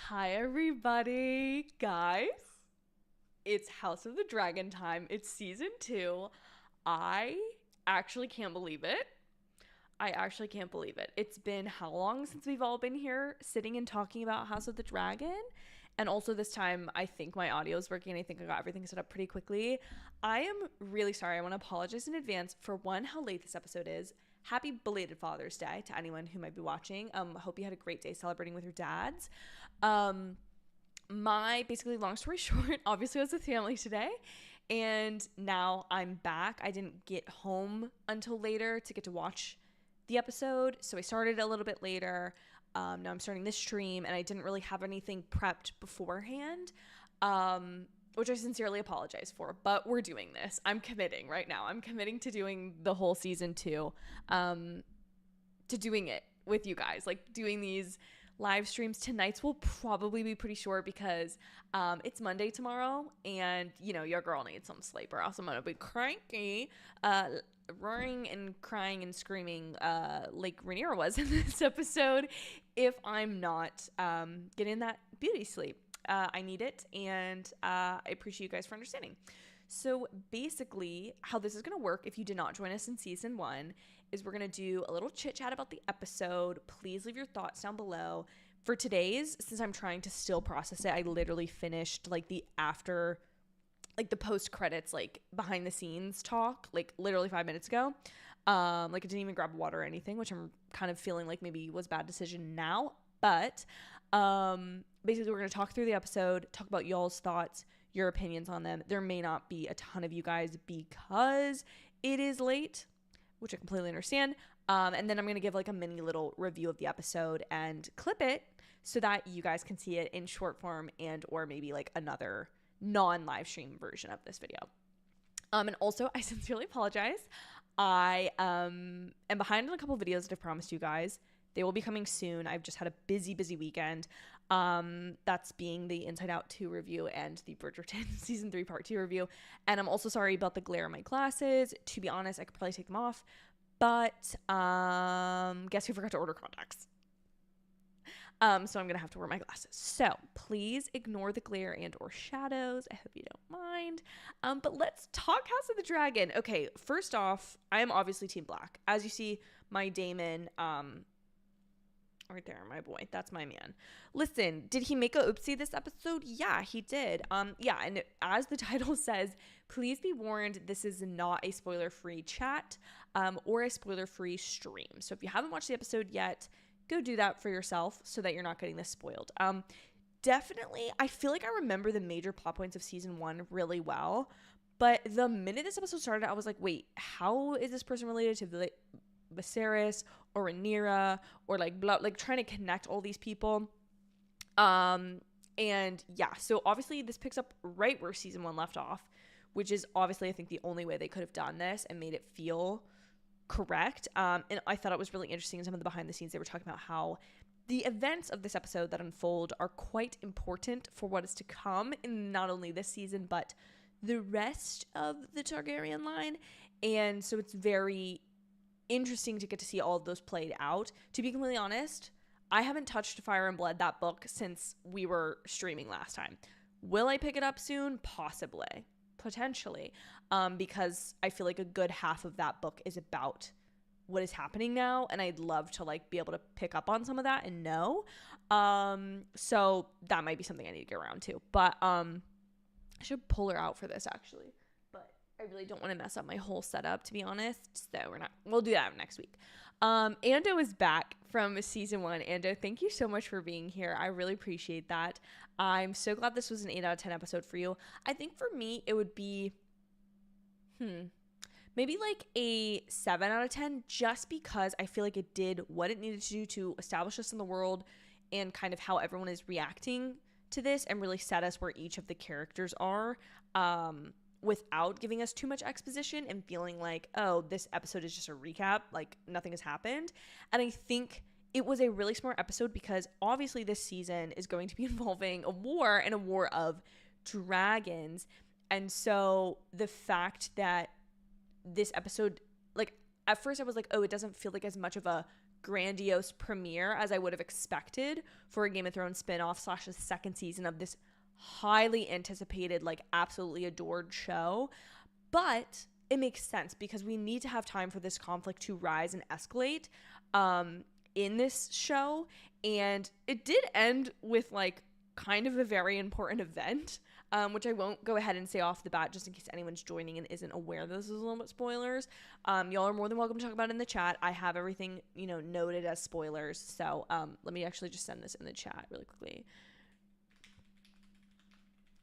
Hi, everybody. Guys, it's House of the Dragon time. It's season 2. I actually can't believe it. I actually can't believe it. It's been how long since we've all been here sitting and talking about House of the Dragon? And also, this time, I think my audio is working. I think I got everything set up pretty quickly. I am really sorry. I want to apologize in advance for one, how late this episode is. Happy belated Father's Day to anyone who might be watching. I hope you had a great day celebrating with your dads. My basically, long story short, obviously I was with family today, and now I'm back. I didn't get home until later to get to watch the episode, so I started a little bit later. Now I'm starting this stream, and I didn't really have anything prepped beforehand, which I sincerely apologize for, but we're doing this. I'm committing right now. I'm committing to doing the whole season 2, to doing it with you guys, like doing these live streams. Tonight's will probably be pretty short because it's Monday tomorrow, and your girl needs some sleep, or else I'm gonna be cranky, roaring and crying and screaming like Rhaenyra was in this episode if I'm not getting that beauty sleep. I need it, and I appreciate you guys for understanding. So basically, how this is going to work, if you did not join us in season 1, is we're going to do a little chit chat about the episode. Please leave your thoughts down below. For today's, since I'm trying to still process it, I literally finished like the post credits, like behind the scenes talk, like literally 5 minutes ago. Like I didn't even grab water or anything, which I'm kind of feeling like maybe was a bad decision now. But basically, we're going to talk through the episode, talk about y'all's thoughts, your opinions on them. There may not be a ton of you guys because it is late, which I completely understand. And then I'm going to give like a mini little review of the episode and clip it so that you guys can see it in short form, and or maybe like another non-live stream version of this video. And also, I sincerely apologize. I am behind on a couple of videos that I've promised you guys. They will be coming soon. I've just had a busy weekend. That's being the Inside Out 2 review and the Bridgerton Season 3 Part 2 review. And I'm also sorry about the glare in my glasses. To be honest, I could probably take them off. But guess who forgot to order contacts? So I'm going to have to wear my glasses. So please ignore the glare and or shadows. I hope you don't mind. But let's talk House of the Dragon. Okay, first off, I am obviously Team Black. As you see, my Daemon... right there, my boy. That's my man. Listen, did he make a oopsie this episode? Yeah, he did. Yeah, and as the title says, please be warned, this is not a spoiler-free chat, or a spoiler-free stream. So if you haven't watched the episode yet, go do that for yourself so that you're not getting this spoiled. Definitely, I feel like I remember the major plot points of season 1 really well, but the minute this episode started, I was like, wait, how is this person related to Viserys or Rhaenyra, or like trying to connect all these people. And yeah, so obviously this picks up right where season 1 left off, which is obviously I think the only way they could have done this and made it feel correct. And I thought it was really interesting in some of the behind the scenes. They were talking about how the events of this episode that unfold are quite important for what is to come in not only this season but the rest of the Targaryen line. And so it's very interesting to get to see all of those played out. To be completely honest, I haven't touched Fire and Blood, that book, since we were streaming last time. Will I pick it up soon? Possibly. Potentially. Because I feel like a good half of that book is about what is happening now, and I'd love to like be able to pick up on some of that and know. So that might be something I need to get around to. But I should pull her out for this actually. I really don't want to mess up my whole setup, to be honest. So we'll do that next week. Ando is back from season 1. Ando, thank you so much for being here. I really appreciate that. I'm so glad this was an 8 out of 10 episode for you. I think for me, it would be, maybe like a 7 out of 10, just because I feel like it did what it needed to do to establish us in the world and kind of how everyone is reacting to this, and really set us where each of the characters are. Without giving us too much exposition and feeling like, oh, this episode is just a recap, like nothing has happened. And I think it was a really smart episode because obviously this season is going to be involving a war, and a war of dragons. And so the fact that this episode, like at first I was like, oh, it doesn't feel like as much of a grandiose premiere as I would have expected for a Game of Thrones spinoff / a second season of this highly anticipated, like absolutely adored show. But it makes sense because we need to have time for this conflict to rise and escalate in this show. And it did end with like kind of a very important event, which I won't go ahead and say off the bat just in case anyone's joining and isn't aware that this is a little bit spoilers. Y'all are more than welcome to talk about it in the chat. I have everything, noted as spoilers. So let me actually just send this in the chat really quickly.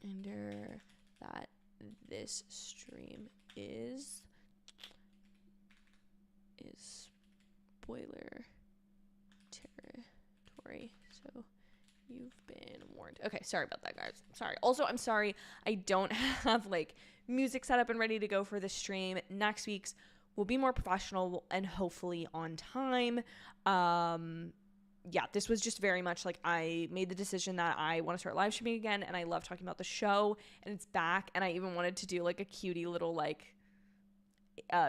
Enter that this stream is spoiler territory. So you've been warned. Okay, sorry about that, guys. Sorry. Also, I'm sorry I don't have like music set up and ready to go for the stream. Next week's will be more professional and hopefully on time. Yeah, this was just very much like I made the decision that I want to start live streaming again, and I love talking about the show, and it's back, and I even wanted to do like a cutie little like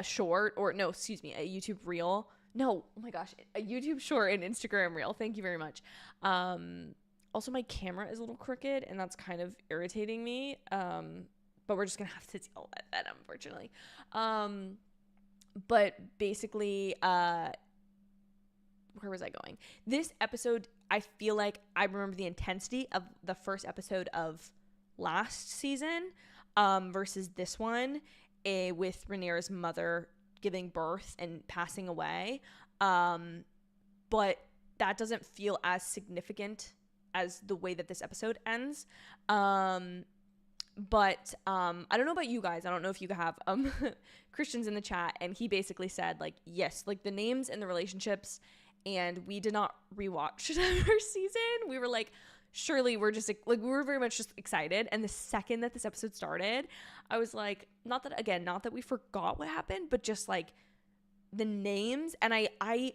short, or no, excuse me, a YouTube reel. No, oh my gosh, a YouTube short and Instagram reel. Thank you very much. Also, my camera is a little crooked, and that's kind of irritating me, but we're just gonna have to deal with that, unfortunately. But basically, where was I going? This episode, I feel like I remember the intensity of the first episode of last season versus this one with Rhaenyra's mother giving birth and passing away. But that doesn't feel as significant as the way that this episode ends. But I don't know about you guys. I don't know if you have Christians in the chat, and he basically said like, yes, like the names and the relationships. And we did not rewatch the first season. We were like, surely we're just like we were very much just excited. And the second that this episode started, I was like, not that we forgot what happened, but just like the names. And I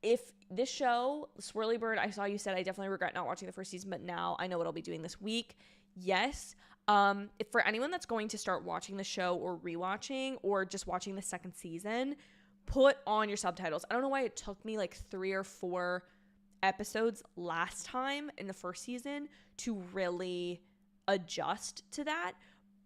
if this show, Swirly Bird, I saw you said I definitely regret not watching the first season, but now I know what I'll be doing this week. Yes. If for anyone that's going to start watching the show or rewatching or just watching the second season, put on your subtitles. I don't know why it took me like 3 or 4 episodes last time in the first season to really adjust to that.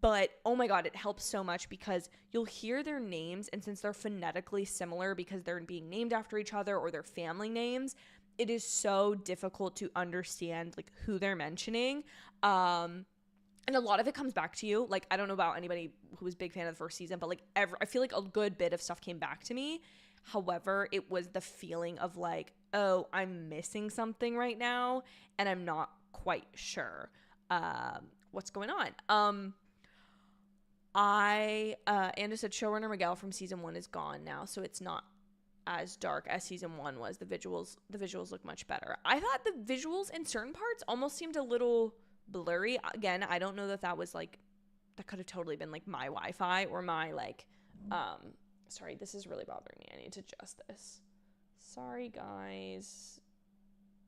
But oh my God, it helps so much because you'll hear their names, and since they're phonetically similar because they're being named after each other or their family names, it is so difficult to understand like who they're mentioning. And a lot of it comes back to you. Like, I don't know about anybody who was a big fan of the first season, but like I feel like a good bit of stuff came back to me. However, it was the feeling of like, oh, I'm missing something right now, and I'm not quite sure what's going on. Anna said showrunner Miguel from season 1 is gone now, so it's not as dark as season 1 was. The visuals look much better. I thought the visuals in certain parts almost seemed a little blurry. Again, I don't know that was like, that could have totally been like my Wi-Fi or my like sorry, this is really bothering me. I need to adjust this. Sorry guys.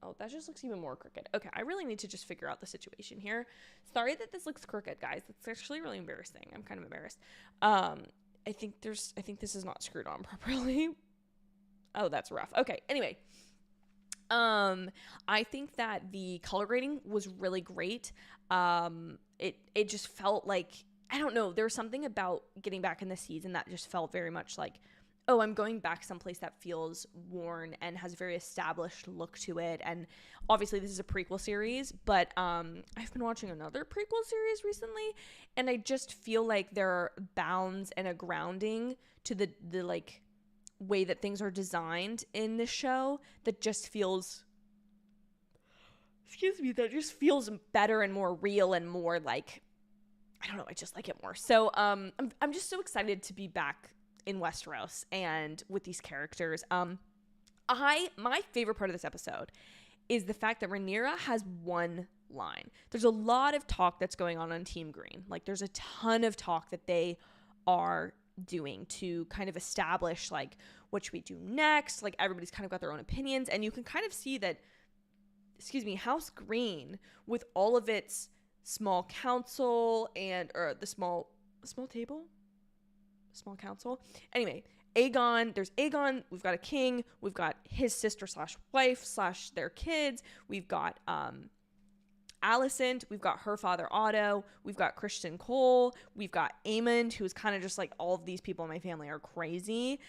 Oh, that just looks even more crooked. Okay, I really need to just figure out the situation here. Sorry that this looks crooked, guys. That's actually really embarrassing. I'm kind of embarrassed. I think this is not screwed on properly. Oh, that's rough. Okay, anyway. I think that the color grading was really great. It just felt like, I don't know, there was something about getting back in the season that just felt very much like, oh, I'm going back someplace that feels worn and has a very established look to it. And obviously this is a prequel series, but I've been watching another prequel series recently, and I just feel like there are bounds and a grounding to the like way that things are designed in this show that just feels better and more real and more like, I don't know, I just like it more. So I'm just so excited to be back in Westeros and with these characters. My favorite part of this episode is the fact that Rhaenyra has one line. There's a lot of talk that's going on Team Green. Like, there's a ton of talk that they are doing to kind of establish like what should we do next. Like, everybody's kind of got their own opinions, and you can kind of see that, House Green, with all of its small council and or the small council, anyway, there's Aegon, we've got a king, we've got his sister slash wife slash their kids, we've got Alicent, we've got her father Otto, we've got Christian Cole, we've got Aemond, who's kind of just like, all of these people in my family are crazy.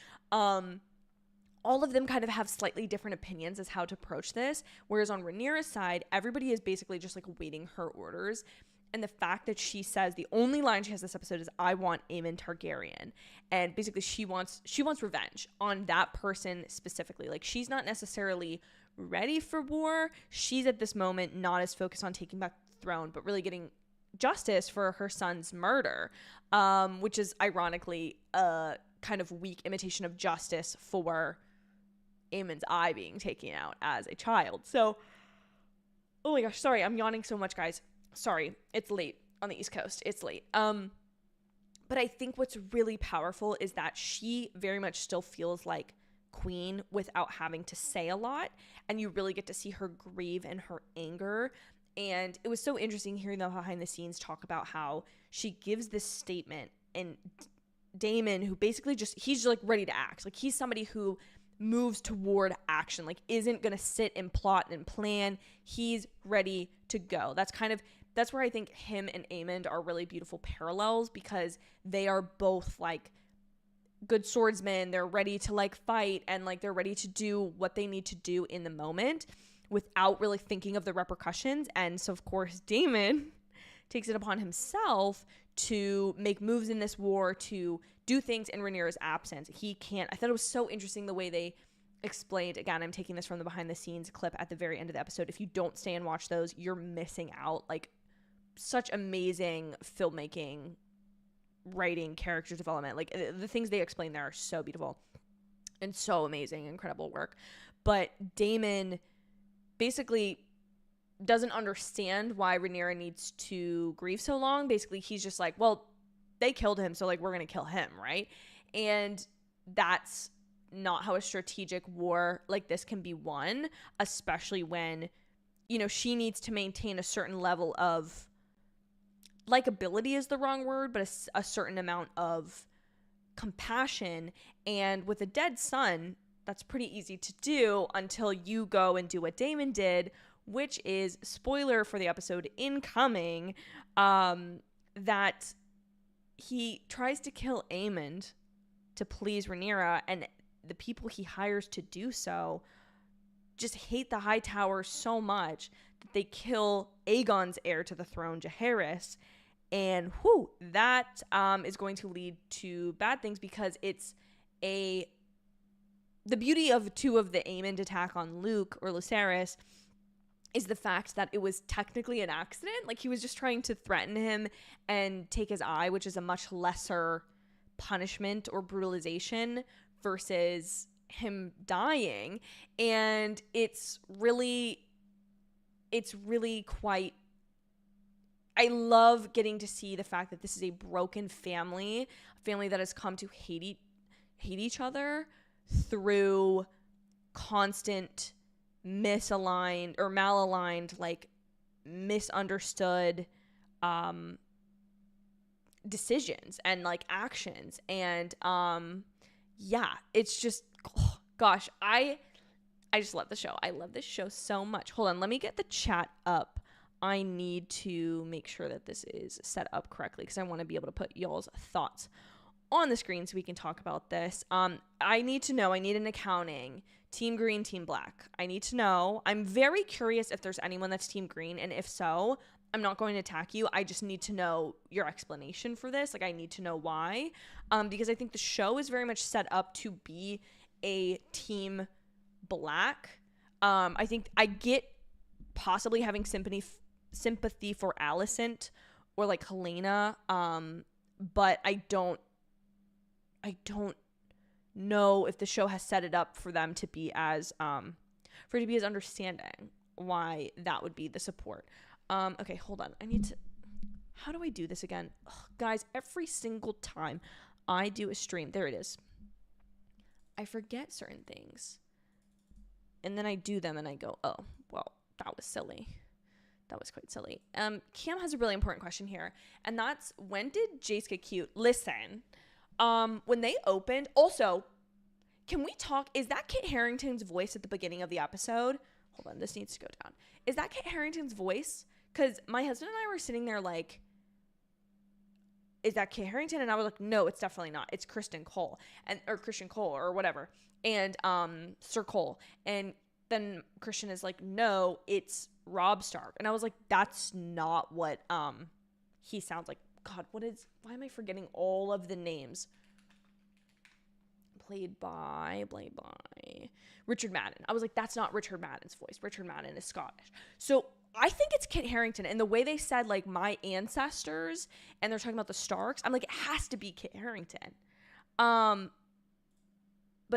All of them kind of have slightly different opinions as how to approach this, whereas on Rhaenyra's side, everybody is basically just like waiting her orders. And the fact that she says, the only line she has this episode is, I want Aemon Targaryen. And basically she wants revenge on that person specifically. Like, she's not necessarily ready for war. She's at this moment not as focused on taking back the throne, but really getting justice for her son's murder, which is ironically a kind of weak imitation of justice for Aemon's eye being taken out as a child. So, oh my gosh, sorry, I'm yawning so much, guys. Sorry, it's late on the East Coast. It's late. But I think what's really powerful is that she very much still feels like queen without having to say a lot. And you really get to see her grieve and her anger. And it was so interesting hearing them behind the scenes talk about how she gives this statement, and Daemon, who basically he's like ready to act. Like, he's somebody who moves toward action, like isn't gonna sit and plot and plan. He's ready to go. That's where I think him and Aemond are really beautiful parallels, because they are both like good swordsmen. They're ready to like fight, and like they're ready to do what they need to do in the moment without really thinking of the repercussions. And so of course Daemon takes it upon himself to make moves in this war, to do things in Rhaenyra's absence. I thought it was so interesting the way they explained, again, I'm taking this from the behind the scenes clip at the very end of the episode. If you don't stay and watch those, you're missing out. Like, such amazing filmmaking, writing, character development. Like, the things they explain there are so beautiful and so amazing, incredible work. But Daemon basically doesn't understand why Rhaenyra needs to grieve so long. Basically, he's just like, well, they killed him, so like we're gonna kill him, right? And that's not how a strategic war like this can be won, especially when, you know, she needs to maintain a certain level of likability is the wrong word, but a certain amount of compassion. And with a dead son, that's pretty easy to do until you go and do what Daemon did, which is, spoiler for the episode incoming, that he tries to kill Aemond to please Rhaenyra, and the people he hires to do so just hate the Hightower so much that they kill Aegon's heir to the throne, Jaehaerys. And that is going to lead to bad things, because it's the beauty of two of the Aemond attack on Luke or Lucerys is the fact that it was technically an accident. Like, he was just trying to threaten him and take his eye, which is a much lesser punishment or brutalization versus him dying. And it's really quite, I love getting to see the fact that this is a broken family, a family that has come to hate each other through constant misaligned or malaligned, like misunderstood decisions and like actions. And it's just, oh, gosh, I just love the show. I love this show so much. Hold on, let me get the chat up. I need to make sure that this is set up correctly, because I want to be able to put y'all's thoughts on the screen so we can talk about this. I need an accounting. Team green, team black. I need to know. I'm very curious if there's anyone that's team green, and if so, I'm not going to attack you. I just need to know your explanation for this. Like, I need to know why, because I think the show is very much set up to be a team black. I think I get possibly having sympathy for Alicent or like Helena, but I don't know if the show has set it up for them to be as understanding why that would be the support. Okay, hold on. How do I do this again? Ugh, guys, every single time I do a stream, there it is, I forget certain things. And then I do them and I go, oh, well, that was silly. That was quite silly. Cam has a really important question here. And that's, when did Jace get cute? Listen, when they opened, also, can we talk? Is that Kit Harington's voice at the beginning of the episode? Hold on, this needs to go down. Is that Kit Harington's voice? Because my husband and I were sitting there like, is that Kit Harington? And I was like, no, it's definitely not. It's Christian Cole or whatever. And Sir Cole. And then Christian is like, no, it's Robb Stark. And I was like, that's not what he sounds like. God, why am I forgetting all of the names? Played by Richard Madden. I was like, that's not Richard Madden's voice. Richard Madden is Scottish. So I think it's Kit Harington. And the way they said, like, my ancestors, and they're talking about the Starks, I'm like, it has to be Kit Harington. But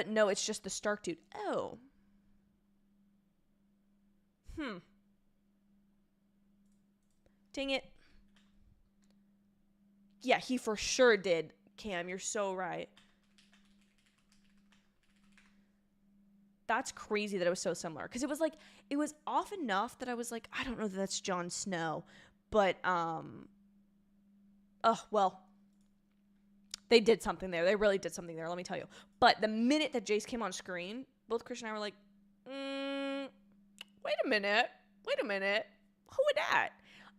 no, it's just the Stark dude. Oh. Dang it. Yeah, he for sure did. Cam, you're so right. That's crazy that it was so similar. Because it was like, it was off enough that I was like, I don't know that that's Jon Snow. But, well, they did something there. They really did something there, let me tell you. But the minute that Jace came on screen, both Christian and I were like, wait a minute. Who would that?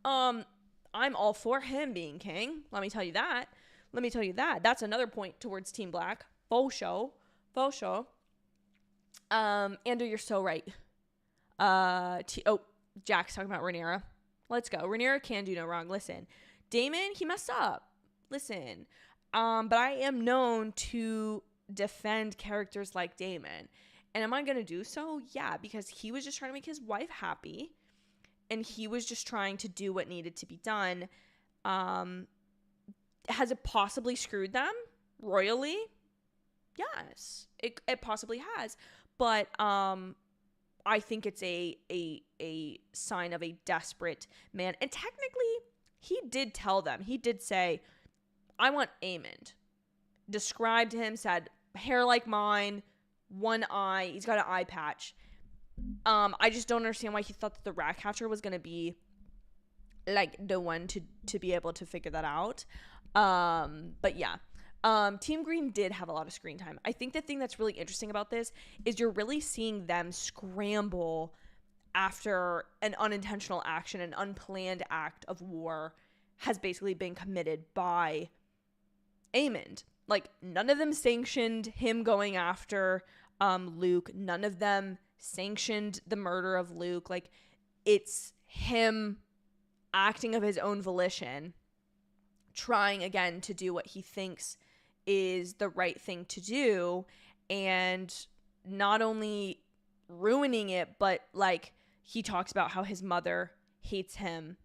I'm all for him being king. Let me tell you that. That's another point towards Team Black. Faux show. Andrew, you're so right. Jack's talking about Rhaenyra. Let's go. Rhaenyra can do no wrong. Listen, Daemon, he messed up. Listen, but I am known to defend characters like Daemon. And am I going to do so? Yeah, because he was just trying to make his wife happy. And he was just trying to do what needed to be done. Has it possibly screwed them royally? Yes, it possibly has. But I think it's a sign of a desperate man. And technically, he did tell them. He did say, I want Aemond. Described him, said, hair like mine, one eye. He's got an eye patch. I just don't understand why he thought that the rat catcher was going to be like the one to be able to figure that out. But yeah. Team Green did have a lot of screen time. I think the thing that's really interesting about this is you're really seeing them scramble after an unintentional action, an unplanned act of war has basically been committed by Aemond. Like, none of them sanctioned him going after Luke. None of them sanctioned the murder of Luke. Like, it's him acting of his own volition, trying again to do what he thinks is the right thing to do, and not only ruining it, but like, he talks about how his mother hates him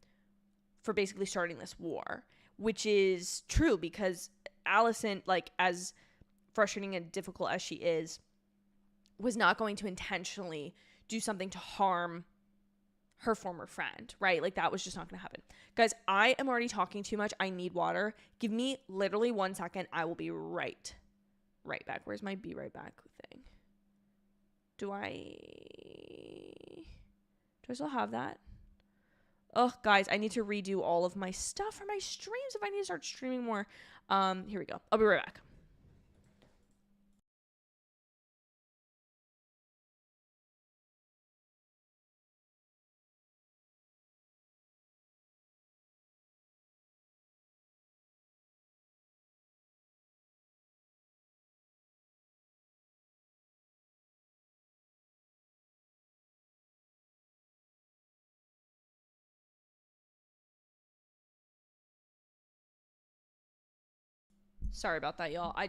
for basically starting this war, which is true, because Alicent, like, as frustrating and difficult as she is, was not going to intentionally do something to harm her former friend, right? Like, that was just not going to happen. Guys, I am already talking too much. I need water. Give me literally 1 second. I will be right back. Where's my be right back thing? Do I still have that? Oh, guys, I need to redo all of my stuff for my streams if I need to start streaming more. Here we go. I'll be right back. Sorry about that, y'all. I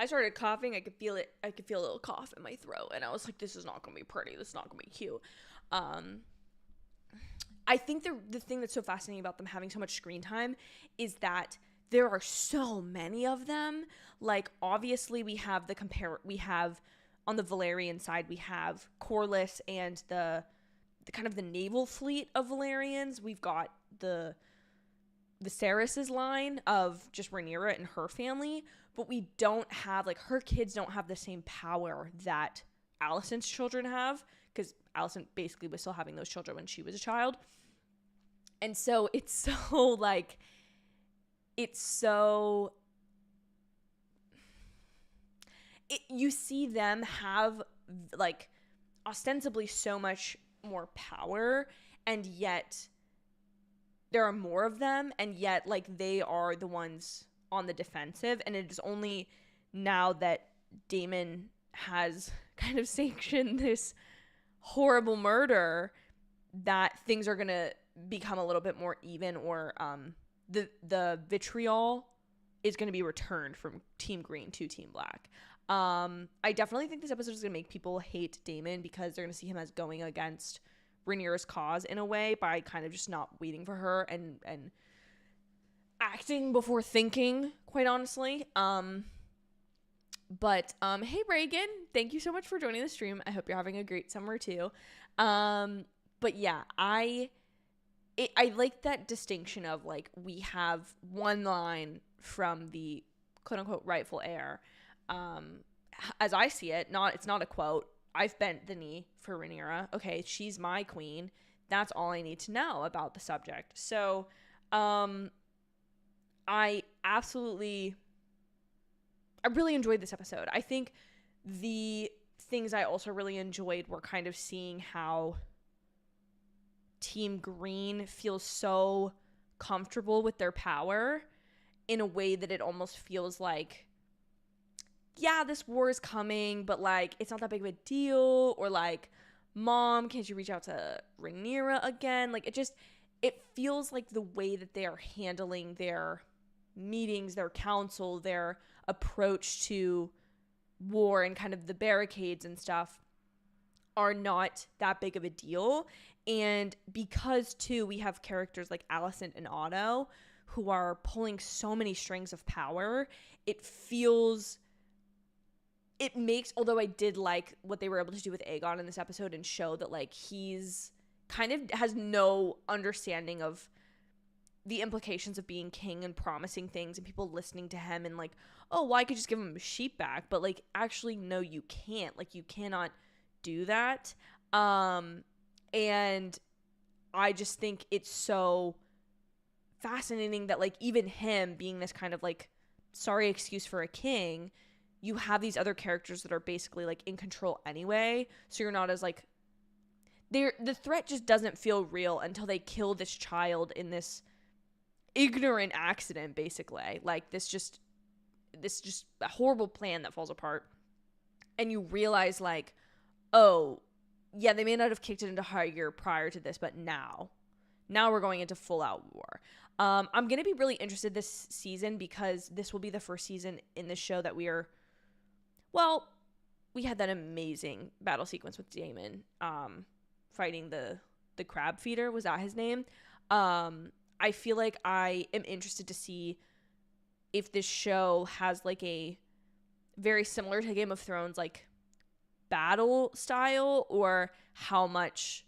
started coughing. I could feel it. I could feel a little cough in my throat. And I was like, this is not going to be pretty. This is not going to be cute. I think the thing that's so fascinating about them having so much screen time is that there are so many of them. Like, obviously, we have on the Valyrian side, we have Corlys and the kind of the naval fleet of Valyrians. We've got the Viserys's line of just Rhaenyra and her family, but we don't have, like, her kids don't have the same power that Alicent's children have, because Alicent basically was still having those children when she was a child. And so it's so, like, you see them have like ostensibly so much more power, and yet there are more of them, and yet like they are the ones on the defensive. And it is only now that Daemon has kind of sanctioned this horrible murder that things are gonna become a little bit more even, or the vitriol is going to be returned from Team Green to Team Black. I definitely think this episode is going to make people hate Daemon, because they're going to see him as going against Rhaenyra's cause in a way, by kind of just not waiting for her and acting before thinking, quite honestly. But hey Reagan, thank you so much for joining the stream. I hope you're having a great summer too. But yeah, I like that distinction of like, we have one line from the quote unquote rightful heir. As I see it, it's not a quote. I've bent the knee for Rhaenyra. Okay, she's my queen. That's all I need to know about the subject. So, I really enjoyed this episode. I think the things I also really enjoyed were kind of seeing how Team Green feels so comfortable with their power in a way that it almost feels like, yeah, this war is coming, but like it's not that big of a deal. Or like, Mom, can't you reach out to Rhaenyra again? Like it feels like the way that they are handling their meetings, their council, their approach to war and kind of the barricades and stuff are not that big of a deal. And because too, we have characters like Alicent and Otto who are pulling so many strings of power, although I did like what they were able to do with Aegon in this episode and show that like he's kind of has no understanding of the implications of being king and promising things and people listening to him, and like, oh, well, I could just give him a sheep back. But like, actually, no, you can't. Like, you cannot do that. And I just think it's so fascinating that like, even him being this kind of like sorry excuse for a king, you have these other characters that are basically like in control anyway. So you're not as like, the threat just doesn't feel real until they kill this child in this ignorant accident, basically. Like this just a horrible plan that falls apart. And you realize like, oh, yeah, they may not have kicked it into high gear prior to this, but now we're going into full out war. I'm going to be really interested this season, because this will be the first season in this show that we had that amazing battle sequence with Daemon, fighting the crab feeder. Was that his name? I feel like I am interested to see if this show has like a very similar to Game of Thrones, like battle style, or how much,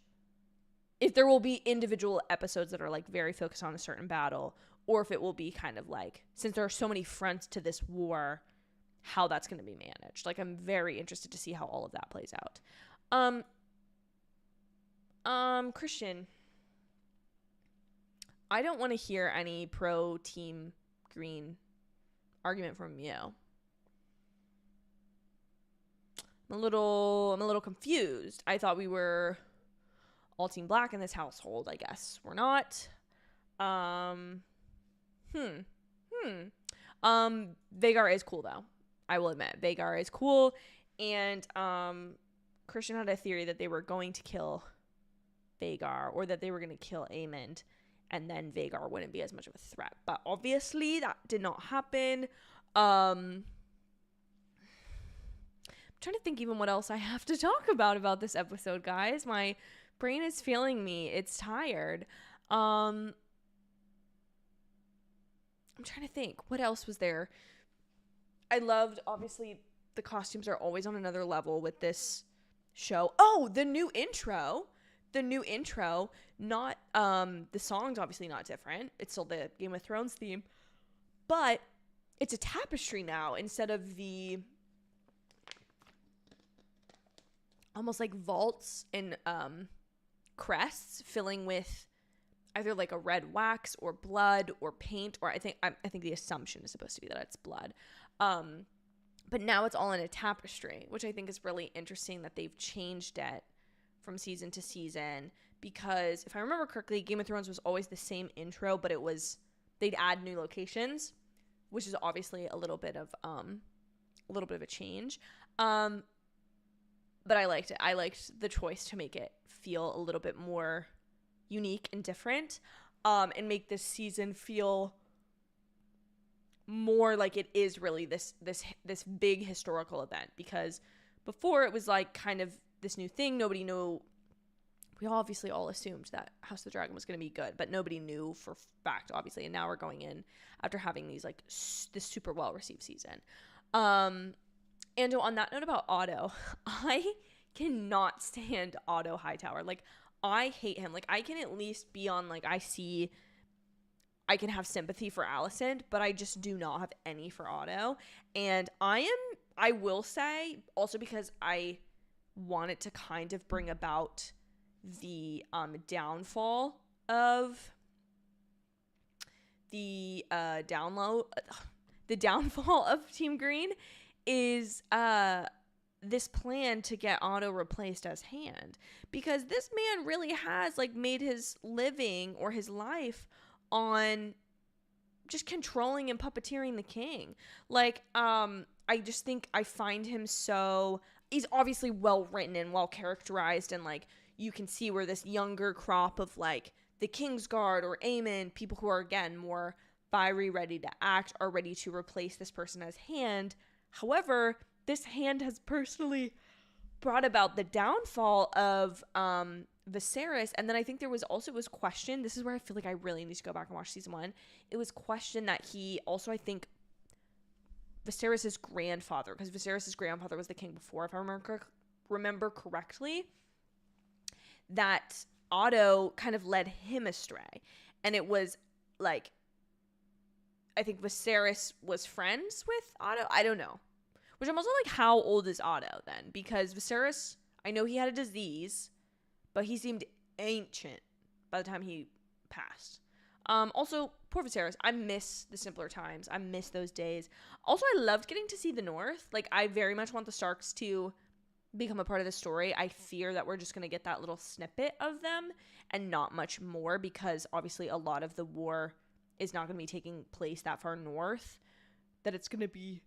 if there will be individual episodes that are like very focused on a certain battle, or if it will be kind of like, since there are so many fronts to this war, how that's going to be managed. Like, I'm very interested to see how all of that plays out. Christian, I don't want to hear any pro Team Green argument from you. I'm a little confused. I thought we were all Team Black in this household. I guess we're not. Vhagar is cool though. I will admit, Vhagar is cool. And Christian had a theory that they were going to kill Vhagar, or that they were going to kill Aemond, and then Vhagar wouldn't be as much of a threat. But obviously that did not happen. I'm trying to think even what else I have to talk about this episode, guys. My brain is failing me. It's tired. I'm trying to think. What else was there? I loved, obviously, the costumes are always on another level with this show. Oh, the new intro. Not, the song's obviously not different. It's still the Game of Thrones theme. But it's a tapestry now instead of the almost like vaults and crests filling with either like a red wax or blood or paint, or I think the assumption is supposed to be that it's blood. But now it's all in a tapestry, which I think is really interesting that they've changed it from season to season, because if I remember correctly, Game of Thrones was always the same intro, but they'd add new locations, which is obviously a little bit of a change. But I liked it. I liked the choice to make it feel a little bit more unique and different, and make this season feel more like it is really this big historical event, because before it was like kind of this new thing. Nobody knew. We obviously all assumed that House of the Dragon was going to be good, but nobody knew for fact, obviously. And now we're going in after having these like this super well received season. And on that note about Otto, I cannot stand Otto Hightower. Like, I hate him. Like, I can at least be on, like, I can have sympathy for Alicent, but I just do not have any for Otto. And I will say, also because I wanted to kind of bring about the downfall of the downfall of Team Green is this plan to get Otto replaced as Hand, because this man really has like made his living or his life on just controlling and puppeteering the king. Like, I just think I find him so, he's obviously well written and well characterized, and like you can see where this younger crop of like the Kingsguard or Aemon, people who are again more fiery, ready to act, are ready to replace this person as Hand. However, this Hand has personally brought about the downfall of Viserys. And then I think there was questioned, this is where I feel like I really need to go back and watch season 1. It was questioned that he also, I think, Viserys' grandfather, because Viserys' grandfather was the king before, if I remember correctly, that Otto kind of led him astray. And it was like, I think Viserys was friends with Otto. I don't know. Which I'm also like, how old is Otto then? Because Viserys, I know he had a disease, but he seemed ancient by the time he passed. Also, poor Viserys. I miss the simpler times. I miss those days. Also, I loved getting to see the North. Like, I very much want the Starks to become a part of the story. I fear that we're just going to get that little snippet of them and not much more, because obviously a lot of the war is not going to be taking place that far north, that it's going to be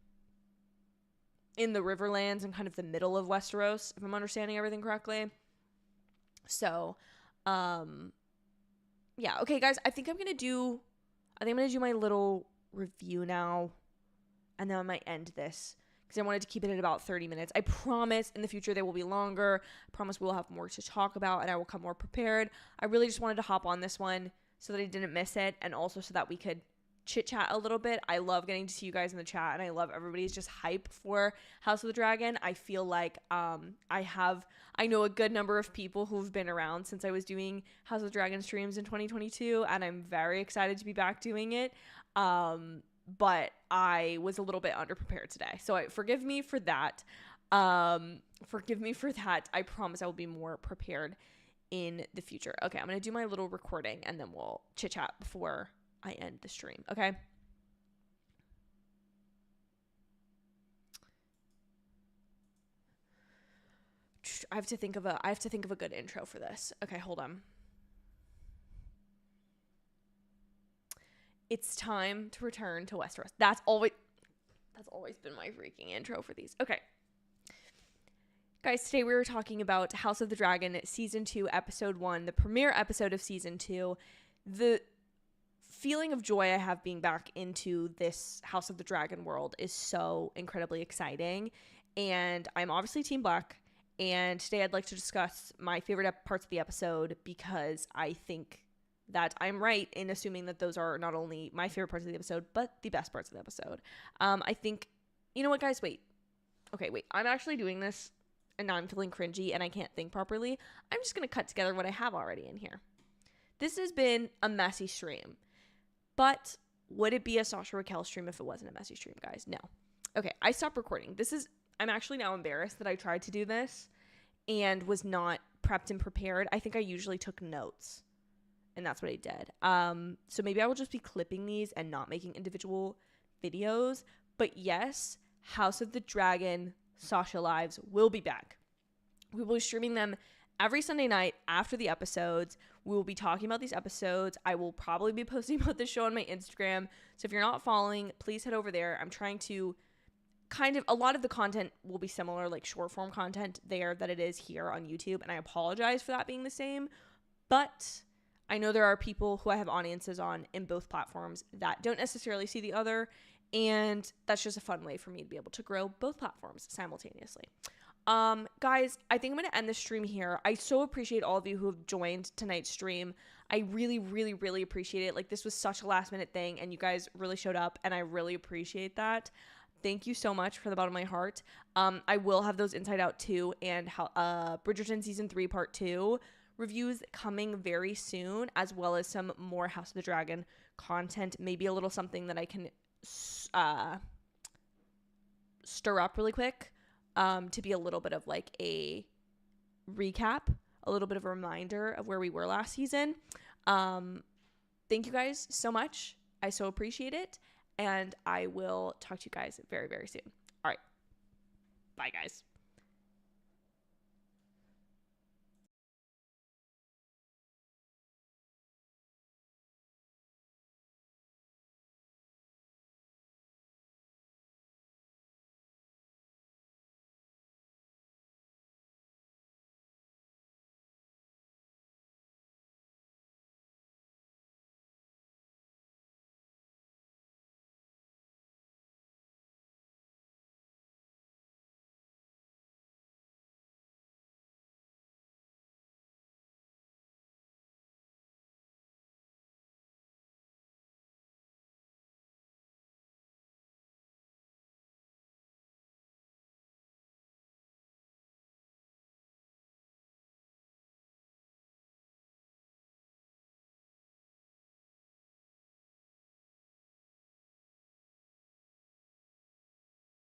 in the Riverlands and kind of the middle of Westeros, if I'm understanding everything correctly. So, yeah. Okay, guys, I think I'm going to do my little review now, and then I might end this, because I wanted to keep it at about 30 minutes. I promise in the future they will be longer. I promise we will have more to talk about, and I will come more prepared. I really just wanted to hop on this one so that I didn't miss it, and also so that we could chit chat a little bit. I love getting to see you guys in the chat, and I love everybody's just hype for House of the Dragon. I feel like I know a good number of people who've been around since I was doing House of the Dragon streams in 2022, and I'm very excited to be back doing it. But I was a little bit underprepared today, so forgive me for that. I promise I will be more prepared in the future. Okay, I'm gonna do my little recording, and then we'll chit chat before I end the stream. Okay. I have to think of a good intro for this. Okay, hold on. It's time to return to Westeros. That's always been my freaking intro for these. Okay. Guys, today we were talking about House of the Dragon Season 2, Episode 1, the premiere episode of Season 2. The feeling of joy I have being back into this House of the Dragon world is so incredibly exciting. And I'm obviously Team Black. And today I'd like to discuss my favorite parts of the episode, because I think that I'm right in assuming that those are not only my favorite parts of the episode, but the best parts of the episode. I think, you know what, guys? Wait. Okay, wait. I'm actually doing this, and now I'm feeling cringy, and I can't think properly. I'm just going to cut together what I have already in here. This has been a messy stream. But would it be a Sasha Raquel stream if it wasn't a messy stream, guys? No. Okay, I stopped recording. I'm actually now embarrassed that I tried to do this and was not prepped and prepared. I think I usually took notes, and that's what I did. So maybe I will just be clipping these and not making individual videos. But yes, House of the Dragon Sasha Lives will be back. We will be streaming them every Sunday night after the episodes. We will be talking about these episodes. I will probably be posting about this show on my Instagram. So if you're not following, please head over there. I'm trying to a lot of the content will be similar, like short form content there that it is here on YouTube. And I apologize for that being the same. But I know there are people who I have audiences on in both platforms that don't necessarily see the other. And that's just a fun way for me to be able to grow both platforms simultaneously. Guys, I think I'm going to end the stream here. I so appreciate all of you who have joined tonight's stream. I really, really, really appreciate it. Like, this was such a last minute thing and you guys really showed up and I really appreciate that. Thank you so much from the bottom of my heart. I will have those Inside Out 2 and Bridgerton Season 3 Part 2 reviews coming very soon, as well as some more House of the Dragon content, maybe a little something that I can stir up really quick to be a little bit of like a recap, a little bit of a reminder of where we were last season. Thank you guys so much. I so appreciate it. And I will talk to you guys very, very soon. All right. Bye, guys.